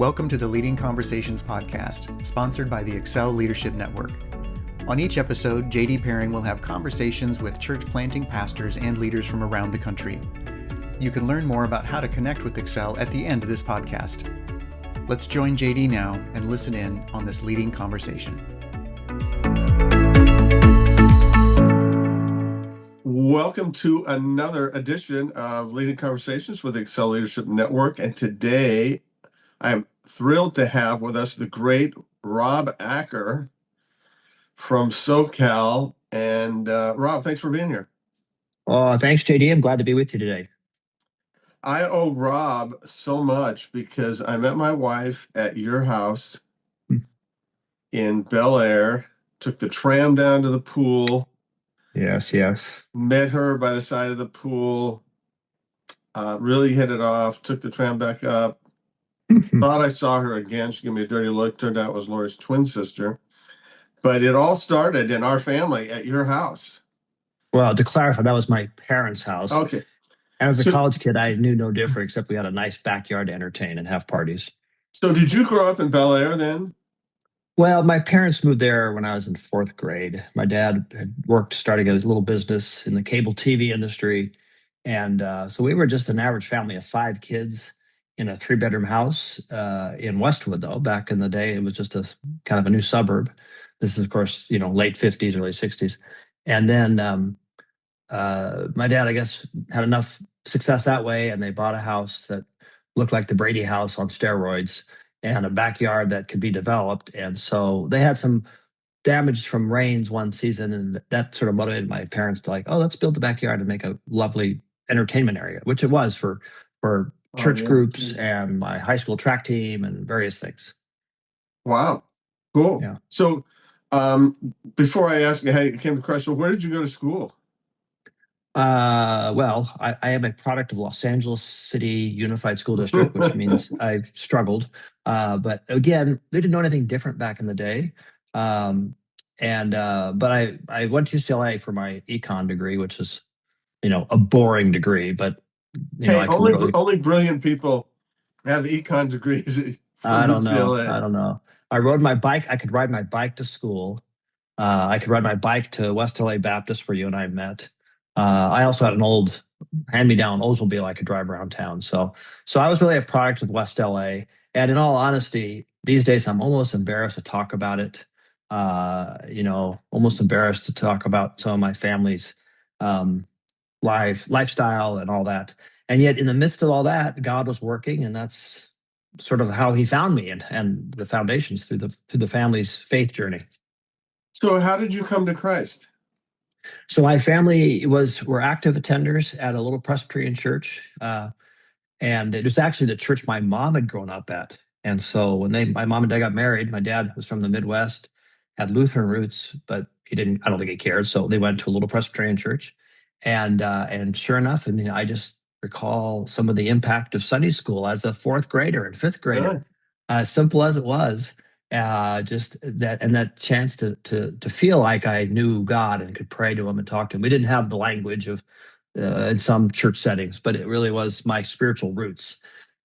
Welcome to the Leading Conversations podcast, sponsored by the Excel Leadership Network. On each episode, J.D. Pairing will have conversations with church planting pastors and leaders from around the country. You can learn more about how to connect with Excel at the end of this podcast. Let's join J.D. now and listen in on this leading conversation. Welcome to another edition of Leading Conversations with the Excel Leadership Network. And today I'm thrilled to have with us the great Rob Acker from SoCal. And Rob, thanks for being here. Thanks, JD. I'm glad to be with you today. I owe Rob so much because I met my wife at your house in Bel Air, took the tram down to the pool. Yes. Met her by the side of the pool, really hit it off, took the tram back up, thought I saw her again. She gave me a dirty look. Turned out it was Lori's twin sister. But it all started in our family at your house. Well, to clarify, that was my parents' house. Okay. And as a college kid, I knew no different, except we had a nice backyard to entertain and have parties. So did you grow up in Bel Air then? Well, my parents moved there when I was in fourth grade. My dad had worked starting a little business in the cable TV industry. And so we were just an average family of 5 kids in a 3-bedroom house in Westwood, though. Back in the day, it was just a kind of a new suburb. This is, of course, late 50s, early 60s. And then my dad, I guess, had enough success that way, and they bought a house that looked like the Brady house on steroids and a backyard that could be developed. And so they had some damage from rains one season, and that sort of motivated my parents to let's build the backyard and make a lovely entertainment area, which it was for church groups and my high school track team and various things. Wow. Cool. Yeah. So before I ask you how you came to Christ, so where did you go to school? Well, I am a product of Los Angeles City Unified School District, which means I've struggled. But again, they didn't know anything different back in the day. But I went to UCLA for my econ degree, which is, a boring degree. But only brilliant people have econ degrees from UCLA. I don't know. I rode my bike. I could ride my bike to school. I could ride my bike to West LA Baptist, where you and I met. I also had an old hand-me-down Oldsmobile I could drive around town. So I was really a product of West LA. And in all honesty, these days I'm almost embarrassed to talk about it. Almost embarrassed to talk about some of my family's lifestyle and all that. And yet in the midst of all that, God was working, and that's sort of how he found me and the foundations through the family's faith journey. So how did you come to Christ? So my family were active attenders at a little Presbyterian church, and it was actually the church my mom had grown up at. And so when my mom and dad got married, my dad was from the Midwest, had Lutheran roots, but I don't think he cared. So they went to a little Presbyterian church, and sure enough, I just recall some of the impact of Sunday school as a 4th grader and 5th grader, as simple as it was. Just that chance to feel like I knew God and could pray to him and talk to him. We didn't have the language of in some church settings, but it really was my spiritual roots.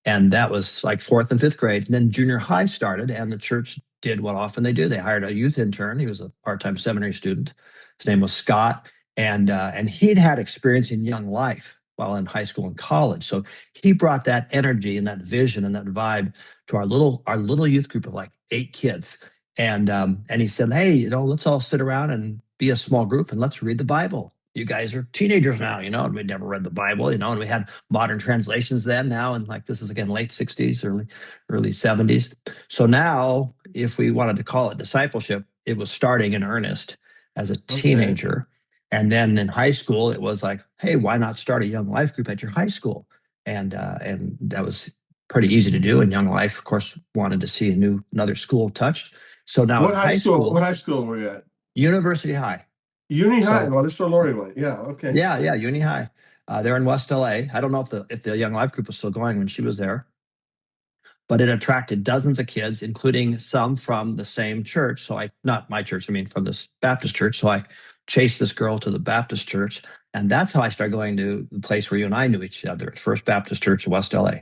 And that was like 4th and 5th grade. And then junior high started, and the church did what often they do. They hired a youth intern. He was a part-time seminary student. His name was Scott. And he'd had experience in young life while in high school and college. So he brought that energy and that vision and that vibe to our little youth group of like 8 kids. And he said, hey, let's all sit around and be a small group and let's read the Bible. You guys are teenagers now, and we'd never read the Bible, and we had modern translations then, now, and this is again late 60s, early 70s. So now, if we wanted to call it discipleship, it was starting in earnest as a teenager. Okay. And then in high school, it was like, hey, why not start a Young Life group at your high school? And that was pretty easy to do. And Young Life, of course, wanted to see another school touched. So now what high school were you at? University High. Uni High. Well, this is where Lori went. Yeah. Okay. Yeah. Uni High. They're in West LA. I don't know if the Young Life group was still going when she was there, but it attracted dozens of kids, including some from the same church. So not my church, from this Baptist church. So I chased this girl to the Baptist church, and that's how I started going to the place where you and I knew each other, at First Baptist Church in West LA.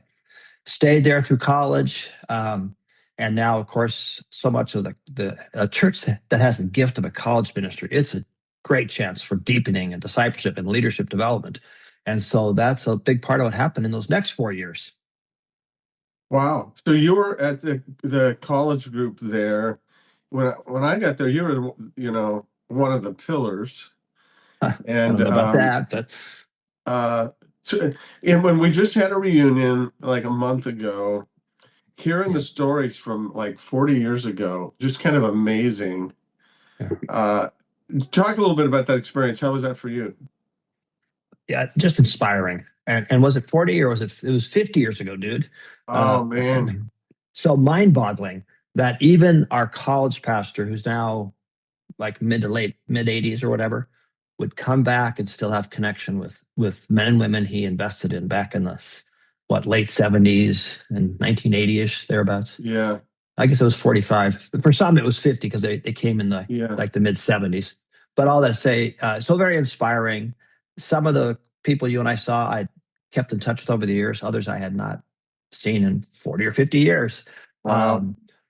stayed there through college. And now, of course, so much of the church that has the gift of a college ministry, it's a great chance for deepening and discipleship and leadership development. And so that's a big part of what happened in those next 4 years. Wow. So you were at the college group there. When I got there, you were, one of the pillars. I And don't know about that, but and when we just had a reunion like a month ago, hearing the stories from like 40 years ago, just kind of amazing. yeah. Talk a little bit about that experience. How was that for you? Yeah, just inspiring. And was it 40 or it was 50 years ago, dude? Oh man. So mind-boggling that even our college pastor, who's now like mid 80s or whatever, would come back and still have connection with men and women he invested in back in the late 70s and 1980ish thereabouts. Yeah. I guess it was 45. For some, it was 50 because they came in the mid 70s. But all that say, so very inspiring. Some of the people you and I saw, I kept in touch with over the years. Others I had not seen in 40 or 50 years. Wow.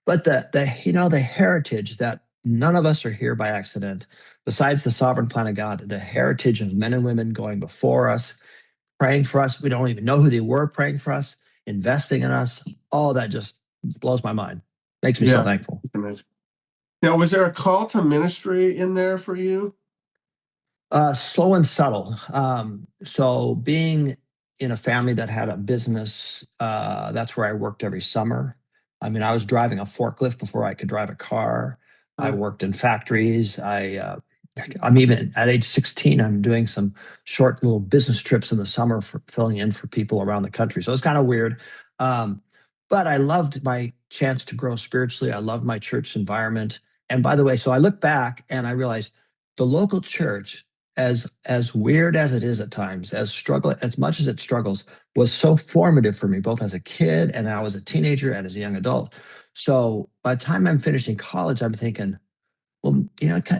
But the heritage that none of us are here by accident. Besides the sovereign plan of God, the heritage of men and women going before us, praying for us. We don't even know who they were praying for us, investing in us. All that just blows my mind. Makes me so thankful. Now, was there a call to ministry in there for you? Slow and subtle. So being in a family that had a business, that's where I worked every summer. I mean, I was driving a forklift before I could drive a car. I worked in factories. I'm even at age 16, I'm doing some short little business trips in the summer for filling in for people around the country. So it's kind of weird. But I loved my chance to grow spiritually. I loved my church environment. And by the way, so I look back and I realized the local church, as weird as it is at times, as much as it struggles, was so formative for me, both as a kid and now as a teenager and as a young adult. So by the time I'm finishing college, I'm thinking, well,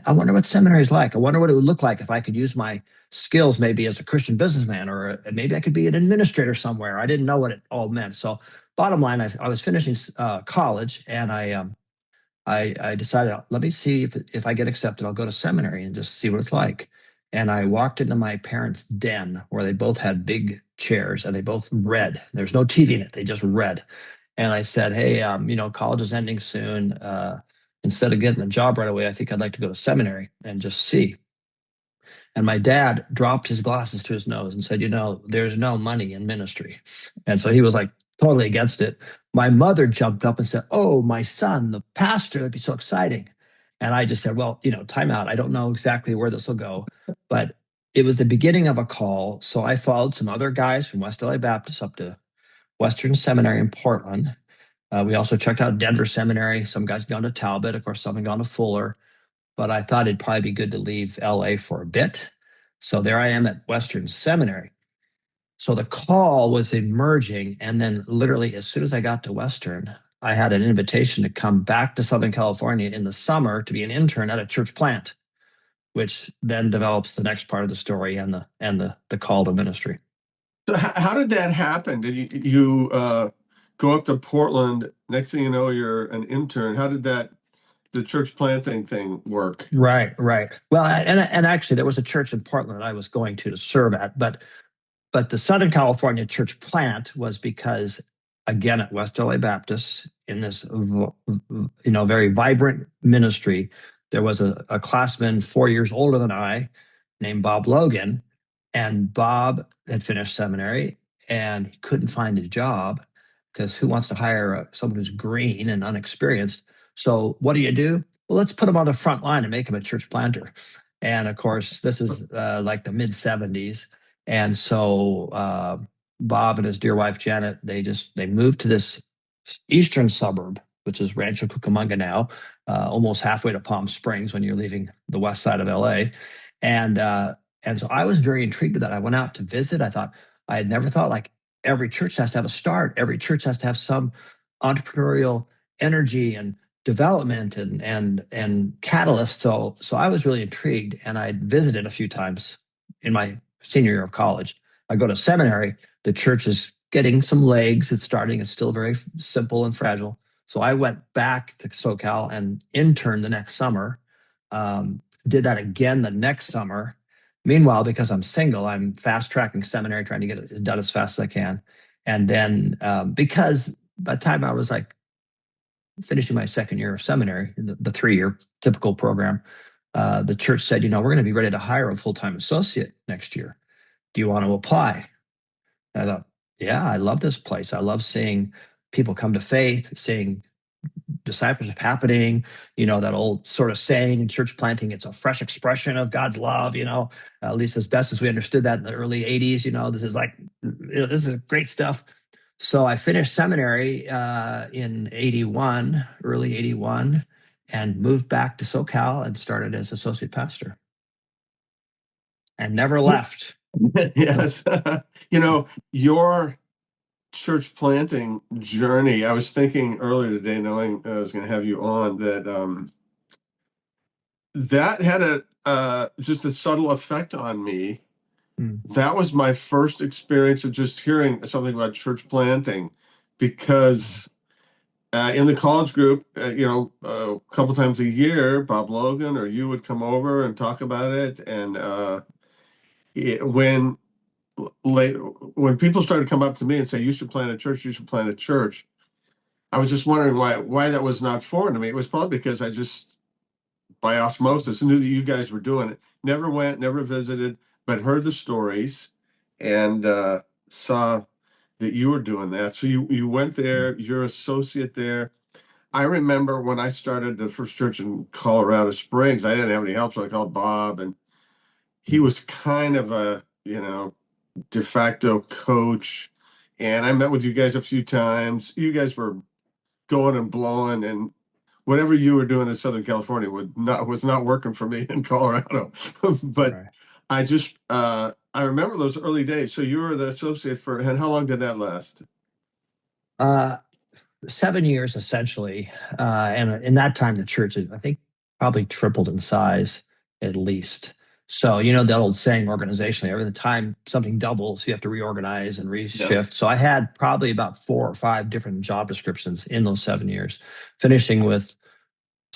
I wonder what seminary is like. I wonder what it would look like if I could use my skills maybe as a Christian businessman, or maybe I could be an administrator somewhere. I didn't know what it all meant. So bottom line, I was finishing college, and I decided, let me see if I get accepted, I'll go to seminary and just see what it's like. And I walked into my parents' den where they both had big chairs and they both read. There's no TV in it. They just read. And I said, hey, college is ending soon. Instead of getting a job right away, I think I'd like to go to seminary and just see. And my dad dropped his glasses to his nose and said, there's no money in ministry. And so he was like totally against it. My mother jumped up and said, oh, my son, the pastor, that'd be so exciting. And I just said, well, time out. I don't know exactly where this will go, but it was the beginning of a call. So I followed some other guys from West LA Baptist up to Western Seminary in Portland. We also checked out Denver Seminary. Some guys had gone to Talbot. Of course, some had gone to Fuller. But I thought it'd probably be good to leave LA for a bit. So there I am at Western Seminary. So the call was emerging. And then literally as soon as I got to Western, I had an invitation to come back to Southern California in the summer to be an intern at a church plant, which then develops the next part of the story and the call to ministry. So how did that happen? Did you go up to Portland? Next thing you know, you're an intern. How did the church planting thing work? Right. Well, and actually, there was a church in Portland that I was going to serve at, but the Southern California church plant was because, again, at West LA Baptist, in this very vibrant ministry, there was a classman 4 years older than I, named Bob Logan, and Bob had finished seminary and he couldn't find a job because who wants to hire someone who's green and unexperienced? So what do? Well, let's put him on the front line and make him a church planter. And of course, this is like the mid 70s. And so Bob and his dear wife, Janet, they moved to this eastern suburb, which is Rancho Cucamonga now, almost halfway to Palm Springs when you're leaving the west side of LA. And so I was very intrigued with that. I went out to visit. I had never thought like every church has to have a start. Every church has to have some entrepreneurial energy and development and catalyst. So I was really intrigued, and I visited a few times in my senior year of college. I go to seminary. The church is getting some legs. It's starting. It's still very simple and fragile. So I went back to SoCal and interned the next summer. Did that again the next summer. Meanwhile, because I'm single, I'm fast tracking seminary, trying to get it done as fast as I can. And then because by the time I was like finishing my second year of seminary, the 3-year typical program, the church said, we're going to be ready to hire a full-time associate next year. Do you want to apply? And I thought, yeah, I love this place. I love seeing people come to faith, seeing discipleship happening, that old sort of saying in church planting, it's a fresh expression of God's love, at least as best as we understood that in the early 80s, this is like, this is great stuff. So I finished seminary in 81, early 81, and moved back to SoCal and started as associate pastor and never left. Yes. Your church planting journey, I was thinking earlier today, knowing I was going to have you on, that had just a subtle effect on me. That was my first experience of just hearing something about church planting, because in the college group, a couple times a year, Bob Logan or you would come over and talk about it. And when people started to come up to me and say, you should plant a church, I was just wondering why that was not foreign to me. It was probably because I just, by osmosis, knew that you guys were doing it. Never went, never visited, but heard the stories and saw that you were doing that. So you went there, you're associate there. I remember when I started the first church in Colorado Springs, I didn't have any help, so I called Bob, and he was kind of a, de facto coach. And I met with you guys a few times. You guys were going and blowing, and whatever you were doing in Southern California was not working for me in Colorado. But right. I remember those early days. So you were the associate and how long did that last? 7 years essentially. And in that time, the church, I think, probably tripled in size at least. So, that old saying organizationally, every time something doubles, you have to reorganize and reshift. Yeah. So I had probably about 4 or 5 different job descriptions in those 7 years, finishing with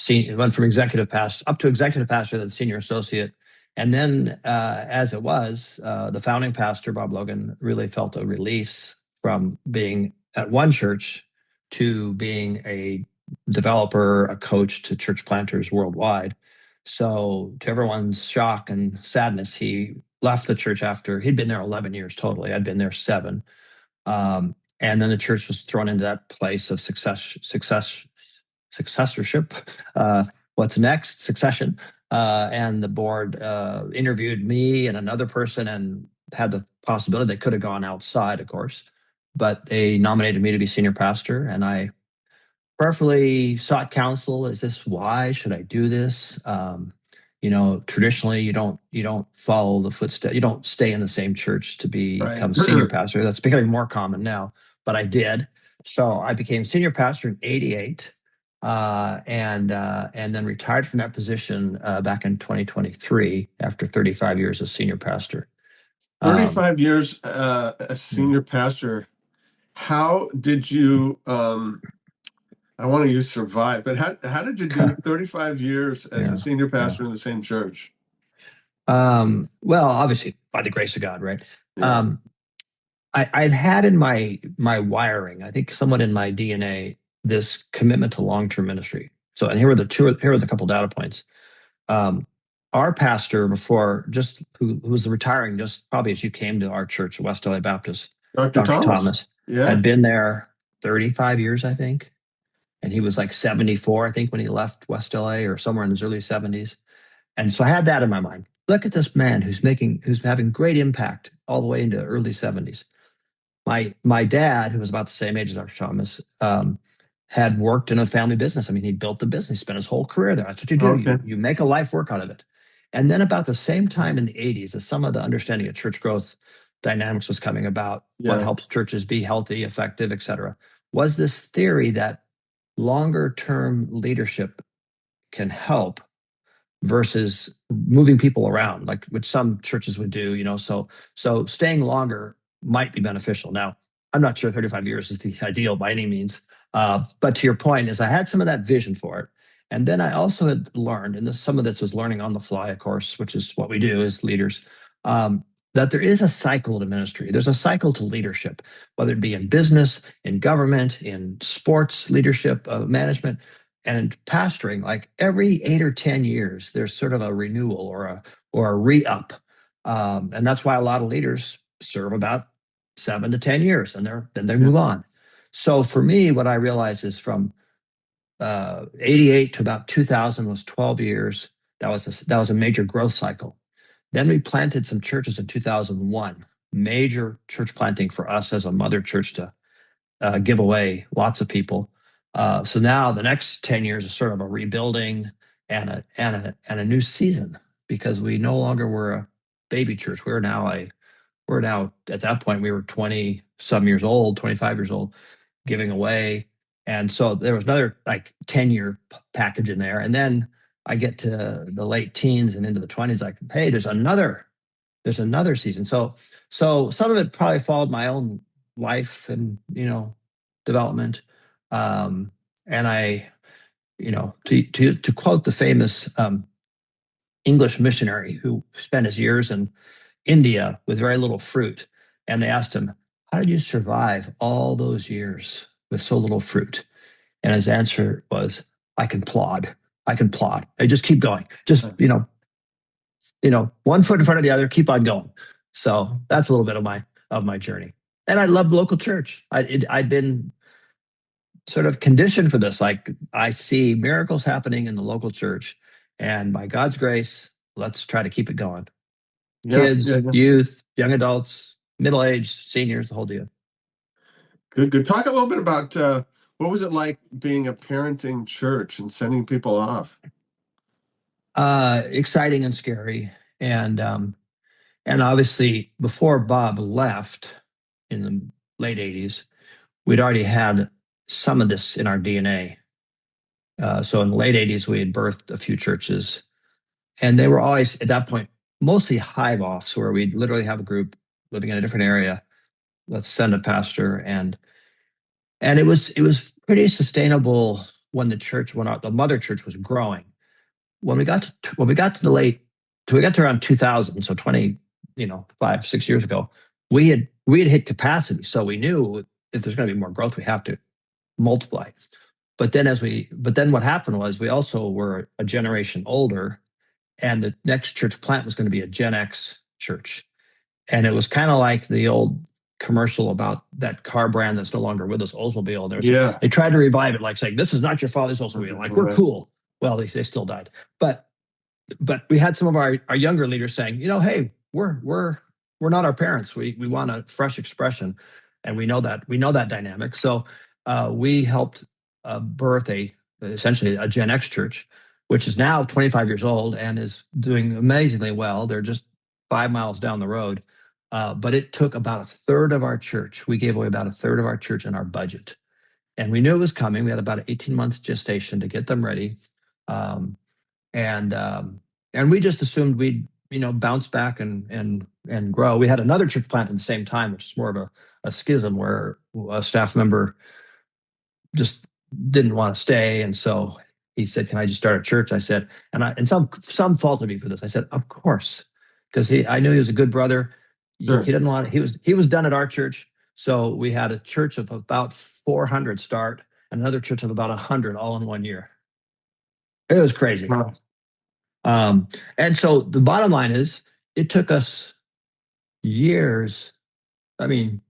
went from executive pastor up to executive pastor, then senior associate. And then as it was, the founding pastor, Bob Logan, really felt a release from being at one church to being a developer, a coach to church planters worldwide. So to everyone's shock and sadness, he left the church after he'd been there 11 years totally. I'd been there 7. And then the church was thrown into that place of successorship. What's next? Succession. And the board interviewed me and another person and had the possibility they could have gone outside, of course, but they nominated me to be senior pastor, and I prayerfully sought counsel. Is this wise? Should I do this? Traditionally you don't follow the footsteps. You don't stay in the same church to become senior pastor. That's becoming more common now, but I did. So I became senior pastor in 88. And then retired from that position back in 2023 after 35 years as senior pastor. 35 years as senior pastor. How did you, I want to use survive, but how did you do 35 years as a senior pastor in the same church? Well, obviously by the grace of God, right? Yeah. I'd had in my wiring, I think somewhat in my DNA, this commitment to long-term ministry. So, and here are the couple data points. Our pastor before, who was retiring just probably as you came to our church, West LA Baptist, Dr. Thomas, had been there 35 years, I think. And he was like 74, I think, when he left West LA, or somewhere in his early 70s. And so I had that in my mind. Look at this man who's having great impact all the way into early 70s. My dad, who was about the same age as Dr. Thomas, had worked in a family business. I mean, he built the business, spent his whole career there. That's what you do. Okay. You make a life work out of it. And then about the same time in the 80s, as some of the understanding of church growth dynamics was coming about, what helps churches be healthy, effective, et cetera, was this theory that longer term leadership can help versus moving people around, like which some churches would do, so staying longer might be beneficial. Now, I'm not sure 35 years is the ideal by any means. But to your point is I had some of that vision for it. And then I also had learned, and some of this was learning on the fly, of course, which is what we do as leaders, that there is a cycle to ministry. There's a cycle to leadership, whether it be in business, in government, in sports leadership, management, and pastoring. Like every 8 or 10 years, there's sort of a renewal or a re-up. And that's why a lot of leaders serve about 7 to 10 years, and then they move on. So for me, what I realized is from 88 to about 2000 was 12 years. That was a major growth cycle. Then we planted some churches in 2001, major church planting for us as a mother church to give away lots of people. So now the next 10 years is sort of a rebuilding and a new season, because we no longer were a baby church. We're now at that point we were 20 some years old, 25 years old, giving away. And so there was another like 10-year package in there. And then I get to the late teens and into the 20s, like, hey, there's another season. So some of it probably followed my own life and, development. And I, to quote the famous English missionary who spent his years in India with very little fruit. And they asked him, how did you survive all those years with so little fruit? And his answer was, I can plod. I just keep going. Just, one foot in front of the other, keep on going. So that's a little bit of my journey. And I love the local church. I'd been sort of conditioned for this. Like I see miracles happening in the local church, and by God's grace, let's try to keep it going. Kids, youth, young adults, middle-aged, seniors, the whole deal. Good. Talk a little bit about what was it like being a parenting church and sending people off? Exciting and scary. And obviously before Bob left in the late 80s, we'd already had some of this in our DNA. So in the late 80s, we had birthed a few churches, and they were always at that point mostly hive offs where we'd literally have a group living in a different area. Let's send a pastor, and it was pretty sustainable when the mother church was growing. When we got to around 2000, so 5-6 years ago, we had hit capacity. So we knew if there's going to be more growth, we have to multiply. But then what happened was we also were a generation older, and the next church plant was going to be a Gen X church. And it was kind of like the old commercial about that car brand that's no longer with us, Oldsmobile. They tried to revive it, like saying, this is not your father's Oldsmobile. Like, we're cool. Well, they still died. But we had some of our younger leaders saying, hey, we're not our parents. We want a fresh expression. And we know that dynamic. So we helped birth essentially a Gen X church, which is now 25 years old and is doing amazingly well. They're just 5 miles down the road. But it took about a third of our church. We gave away about a third of our church in our budget. And we knew it was coming. We had about an 18 months gestation to get them ready. And we just assumed we'd, bounce back and grow. We had another church plant at the same time, which is more of a schism where a staff member just didn't want to stay. And so he said, can I just start a church? I said, and some faulted me for this. I said, of course, because I knew he was a good brother. Sure. He didn't want it. He was done at our church. So we had a church of about 400 start, and another church of about 100 all in 1 year. It was crazy. Wow. And so the bottom line is it took us years. I mean, it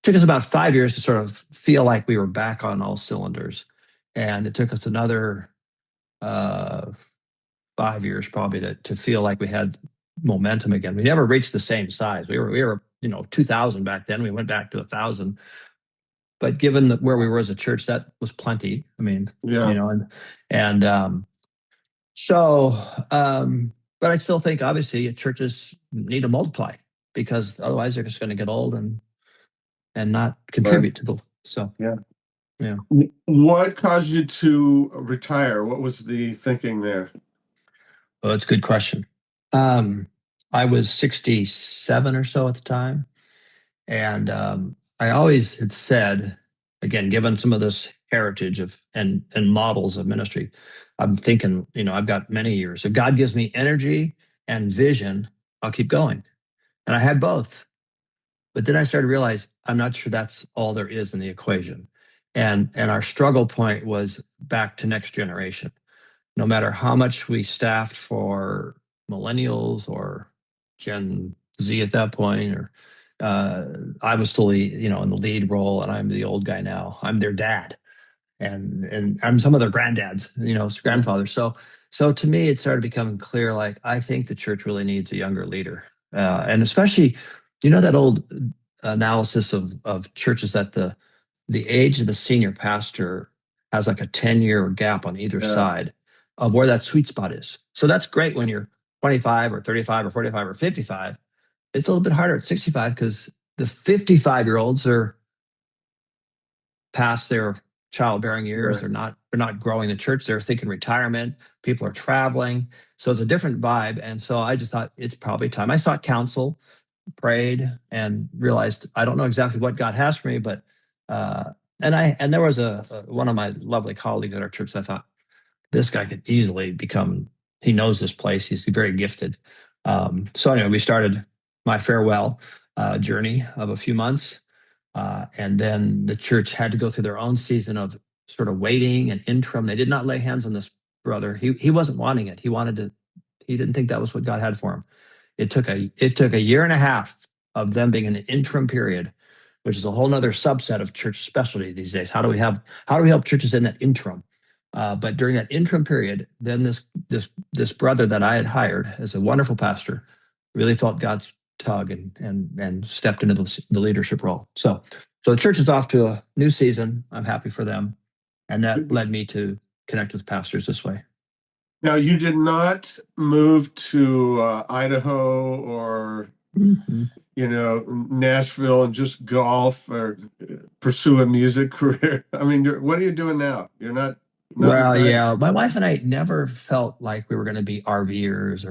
took us about 5 years to sort of feel like we were back on all cylinders. And it took us another 5 years probably to feel like we had momentum again. We never reached the same size. We were 2,000 back then. We went back to 1,000. But given where we were as a church, that was plenty. I mean, but I still think obviously churches need to multiply, because otherwise they're just going to get old and not contribute to the. So yeah. What caused you to retire? What was the thinking there? Oh, that's a good question. I was 67 or so at the time, and I always had said, again, given some of this heritage of and models of ministry, I'm thinking, I've got many years. If God gives me energy and vision, I'll keep going. And I had both. But then I started to realize I'm not sure that's all there is in the equation. And our struggle point was back to next generation. No matter how much we staffed for millennials or Gen Z at that point, or I was still in the lead role, and I'm the old guy now. I'm their dad, and I'm some of their granddads, grandfathers. So to me, it started becoming clear. Like, I think the church really needs a younger leader, and especially, that old analysis of churches that the age of the senior pastor has like a 10-year gap on either Yeah. side of where that sweet spot is. So that's great when you're 25 or 35 or 45 or 55. It's a little bit harder at 65 because the 55-year-olds are past their childbearing years. Right. They're not growing the church. They're thinking retirement. People are traveling. So it's a different vibe. And so I just thought it's probably time. I sought counsel, prayed, and realized I don't know exactly what God has for me, but and there was one of my lovely colleagues at our church. I thought this guy could easily become. He knows this place. He's very gifted. So anyway, we started my farewell journey of a few months, and then the church had to go through their own season of sort of waiting and interim. They did not lay hands on this brother. He wasn't wanting it. He wanted to. He didn't think that was what God had for him. It took a year and a half of them being in an interim period, which is a whole nother subset of church specialty these days. How do we help churches in that interim? But during that interim period, then this brother that I had hired as a wonderful pastor really felt God's tug and stepped into the leadership role. So the church is off to a new season. I'm happy for them, and that led me to connect with pastors this way. Now, you did not move to Idaho or Nashville and just golf or pursue a music career. I mean, what are you doing now? You're not. Well, yeah, my wife and I never felt like we were going to be RVers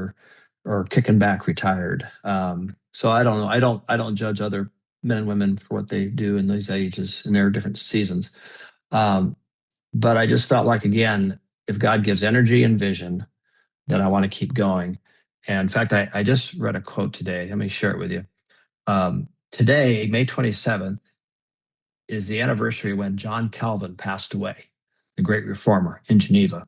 or kicking back retired. So I don't know. I don't judge other men and women for what they do in these ages and their different seasons. But I just felt like, again, if God gives energy and vision, then I want to keep going. And in fact, I just read a quote today. Let me share it with you. Today, May 27th, is the anniversary when John Calvin passed away, the great reformer in Geneva.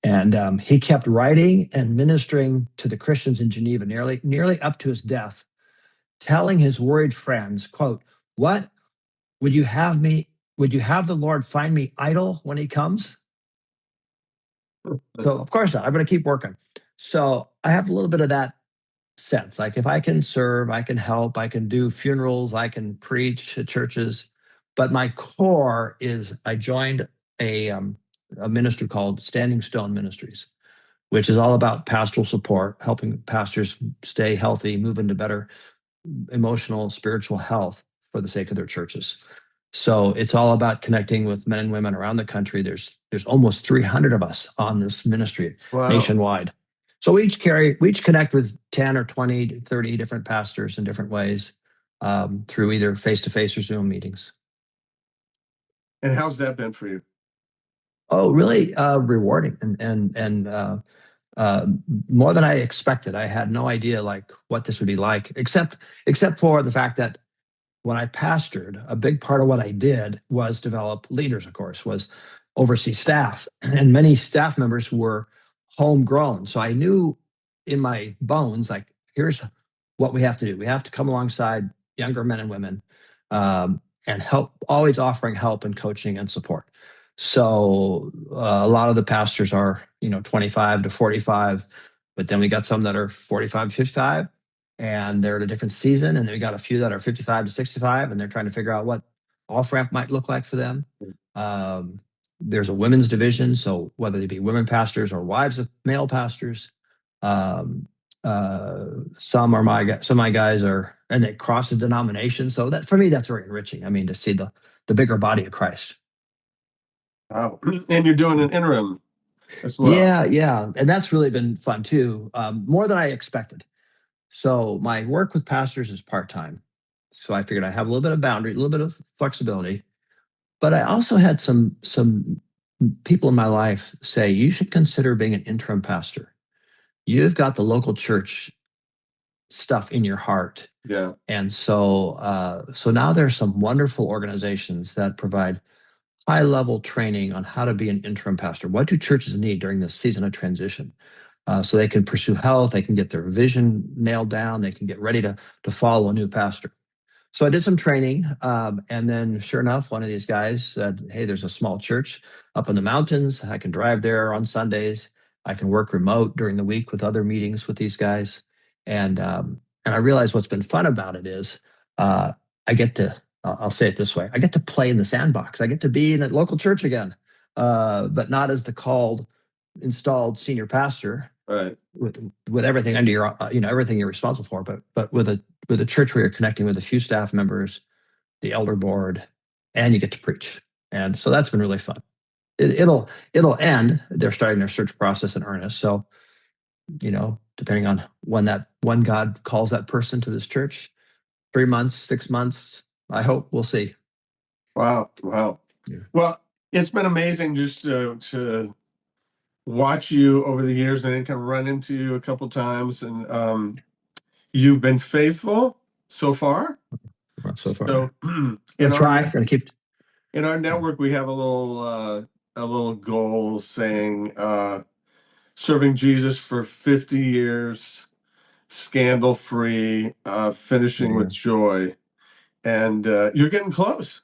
And he kept writing and ministering to the Christians in Geneva nearly up to his death, telling his worried friends, quote, "What would you have the Lord find me idle when he comes?" So of course not. I'm going to keep working. So I have a little bit of that sense. Like, if I can serve, I can help, I can do funerals, I can preach at churches. But my core is I joined a ministry called Standing Stone Ministries, which is all about pastoral support, helping pastors stay healthy, move into better emotional, spiritual health for the sake of their churches. So it's all about connecting with men and women around the country. There's almost 300 of us on this ministry. Wow. Nationwide. So we each connect with 10 or 20, 30 different pastors in different ways through either face-to-face or Zoom meetings. And how's that been for you? Oh, really rewarding and more than I expected. I had no idea like what this would be like, except for the fact that when I pastored, a big part of what I did was develop leaders, of course, was oversee staff. And many staff members were homegrown. So I knew in my bones, like, here's what we have to do. We have to come alongside younger men and women and help, always offering help and coaching and support. So a lot of the pastors are, 25 to 45, but then we got some that are 45 to 55. And they're at a different season. And then we got a few that are 55 to 65, and they're trying to figure out what off-ramp might look like for them. There's a women's division. So whether they be women pastors or wives of male pastors, some of my guys are, and they cross the denomination. So that, for me, that's very enriching. I mean, to see the bigger body of Christ. Wow. And you're doing an interim as well. Yeah. And that's really been fun too. More than I expected. So my work with pastors is part-time. So I figured I have a little bit of boundary, a little bit of flexibility. But I also had some people in my life say, you should consider being an interim pastor. You've got the local church stuff in your heart. Yeah. And so now there's some wonderful organizations that provide high level training on how to be an interim pastor. What do churches need during this season of transition? So they can pursue health, they can get their vision nailed down, they can get ready to follow a new pastor. So I did some training, and then sure enough, one of these guys said, hey, there's a small church up in the mountains. I can drive there on Sundays. I can work remote during the week with other meetings with these guys. And I realized what's been fun about it is I get to, I'll say it this way, I get to play in the sandbox. I get to be in a local church again, but not as the called, installed senior pastor. Right. With everything under your, everything you're responsible for, but with a church where you're connecting with a few staff members, the elder board, and you get to preach. And so that's been really fun. It'll end. They're starting their search process in earnest. So, depending on when God calls that person to this church, 3 months, 6 months, I hope, we'll see. Wow. Yeah. Well, it's been amazing just to watch you over the years and then kind of run into you a couple times, and you've been faithful so far. So far, So gonna keep. In our network, we have a little goal saying serving Jesus for 50 years, scandal free, finishing with joy, and you're getting close.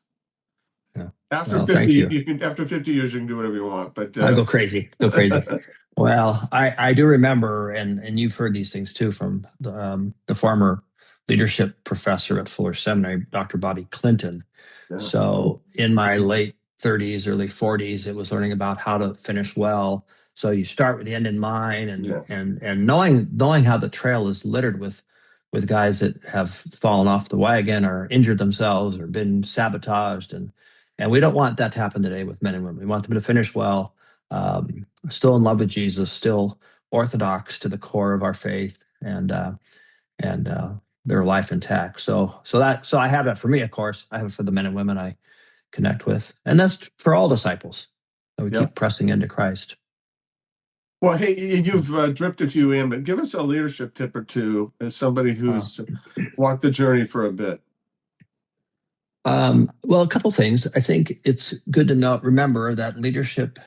Yeah. After Well, 50, thank you. After 50 years, you can do whatever you want. But I'll go crazy. Well, I do remember, and you've heard these things too from the former leadership professor at Fuller Seminary, Dr. Bobby Clinton. Yeah. So in my late 30s, early 40s, it was learning about how to finish well. So you start with the end in mind, and knowing how the trail is littered with guys that have fallen off the wagon or injured themselves or been sabotaged, and we don't want that to happen today with men and women. We want them to finish well. Still in love with Jesus, still orthodox to the core of our faith, and their life intact. So I have that for me, of course. I have it for the men and women I connect with, and that's for all disciples. That we keep pressing into Christ. Well, hey, you've dripped a few in, but give us a leadership tip or two as somebody who's walked the journey for a bit. Well, a couple things. I think it's good to remember that leadership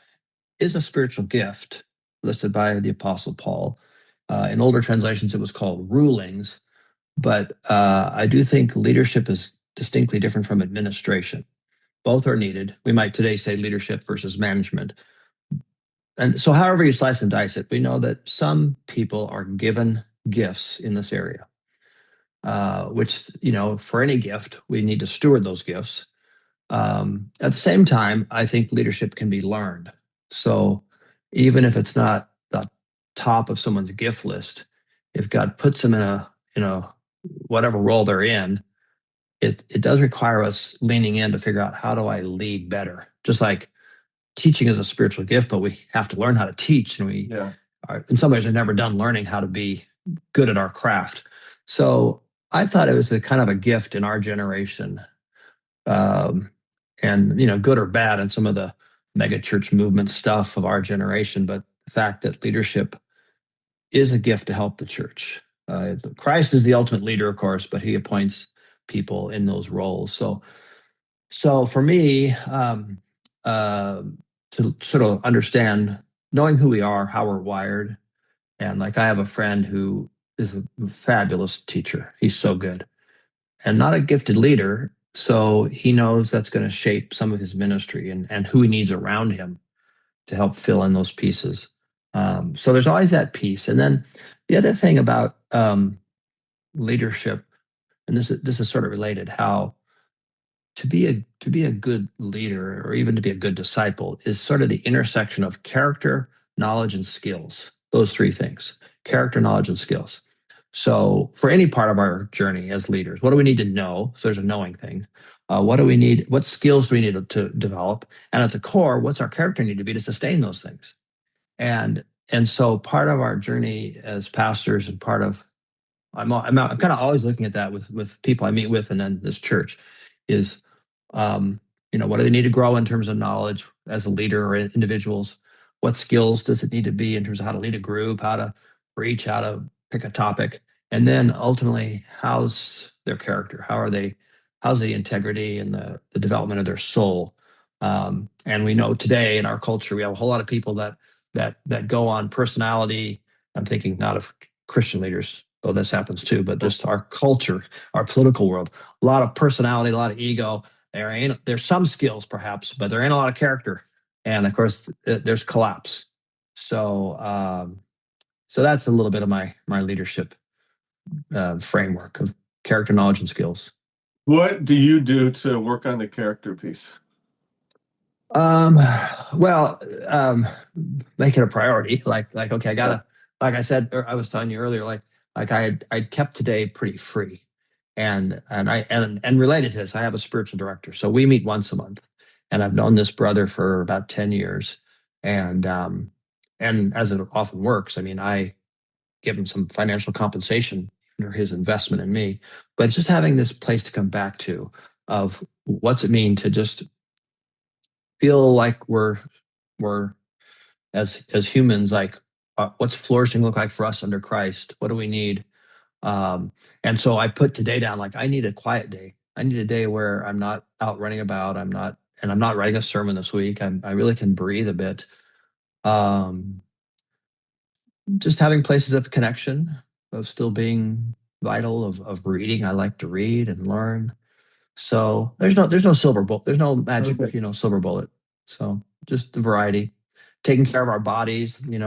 is a spiritual gift listed by the Apostle Paul. In older translations, it was called rulings, but I do think leadership is distinctly different from administration. Both are needed. We might today say leadership versus management. And so however you slice and dice it, we know that some people are given gifts in this area, which, for any gift, we need to steward those gifts. At the same time, I think leadership can be learned. So even if it's not the top of someone's gift list, if God puts them in a whatever role they're in, it does require us leaning in to figure out, how do I lead better? Just like teaching is a spiritual gift, but we have to learn how to teach, and we are, in some ways, have never done learning how to be good at our craft. So I thought it was a kind of a gift in our generation, and good or bad in some of the mega church movement stuff of our generation, but the fact that leadership is a gift to help the church. Christ is the ultimate leader, of course, but he appoints people in those roles. So for me, to sort of understand, knowing who we are, how we're wired, and like I have a friend who is a fabulous teacher. He's so good, and not a gifted leader. So he knows that's going to shape some of his ministry and who he needs around him to help fill in those pieces. So there's always that piece. And then the other thing about leadership, and this is sort of related, how to be a good leader, or even to be a good disciple, is sort of the intersection of character, knowledge, and skills. Those three things: character, knowledge, and skills. So for any part of our journey as leaders, what do we need to know? So there's a knowing thing. What do we need? What skills do we need to develop? And at the core, what's our character need to be to sustain those things? And so part of our journey as pastors, and part of I'm kind of always looking at that with people I meet with, and then this church is, what do they need to grow in terms of knowledge as a leader or individuals? What skills does it need to be in terms of how to lead a group, how to preach, how to pick a topic, and then ultimately, how's their character? How's the integrity and the development of their soul? And we know today in our culture, we have a whole lot of people that go on personality. I'm thinking not of Christian leaders, though this happens too, but just our culture, our political world, a lot of personality, a lot of ego. There's some skills perhaps, but there ain't a lot of character. And of course, there's collapse. So that's a little bit of my leadership framework of character, knowledge, and skills. What do you do to work on the character piece? Well, make it a priority. Like, okay, like I said, or I was telling you earlier, like I'd kept today pretty free, and related to this, I have a spiritual director, so we meet once a month, and I've known this brother for about 10 years, and as it often works, I mean, I give him some financial compensation for his investment in me, but it's just having this place to come back to of what's it mean to just feel like we're as humans, like what's flourishing look like for us under Christ? What do we need? And so I put today down, like I need a quiet day. I need a day where I'm not out running about. I'm not writing a sermon this week. I really can breathe a bit. Just having places of connection, of still being vital, of reading. I like to read and learn. So there's no silver bullet. There's no magic, silver bullet. So just the variety, taking care of our bodies, getting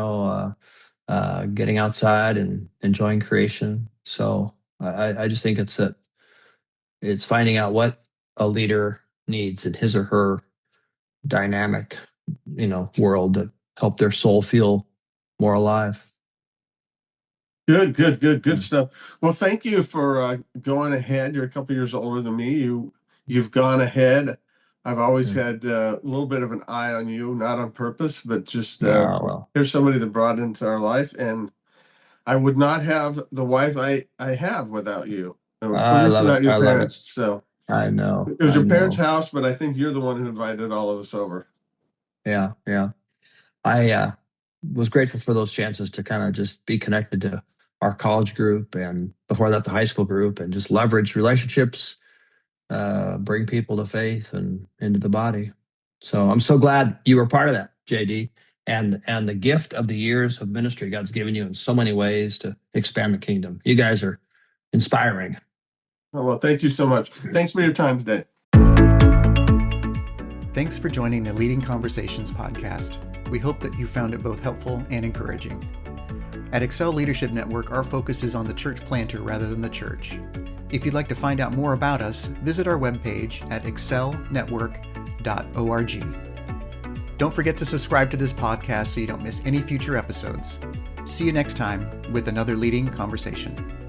outside and enjoying creation. So I just think it's finding out what a leader needs in his or her dynamic, world to help their soul feel more alive. Good stuff. Well, thank you for going ahead. You're a couple years older than me. You've gone ahead. I've always had a little bit of an eye on you, not on purpose, but just here's somebody that brought into our life, and I would not have the wife I have without you. I love without it. your I parents. love it. So I know. It was your parents' house, but I think you're the one who invited all of us over. Yeah. I was grateful for those chances to kind of just be connected to our college group, and before that, the high school group, and just leverage relationships, bring people to faith and into the body. So I'm so glad you were part of that, JD, and the gift of the years of ministry God's given you in so many ways to expand the kingdom. You guys are inspiring. Oh, well, thank you so much. Thanks for your time today. Thanks for joining the Leading Conversations podcast. We hope that you found it both helpful and encouraging. At Excel Leadership Network, our focus is on the church planter rather than the church. If you'd like to find out more about us, visit our webpage at excelnetwork.org. Don't forget to subscribe to this podcast so you don't miss any future episodes. See you next time with another Leading Conversation.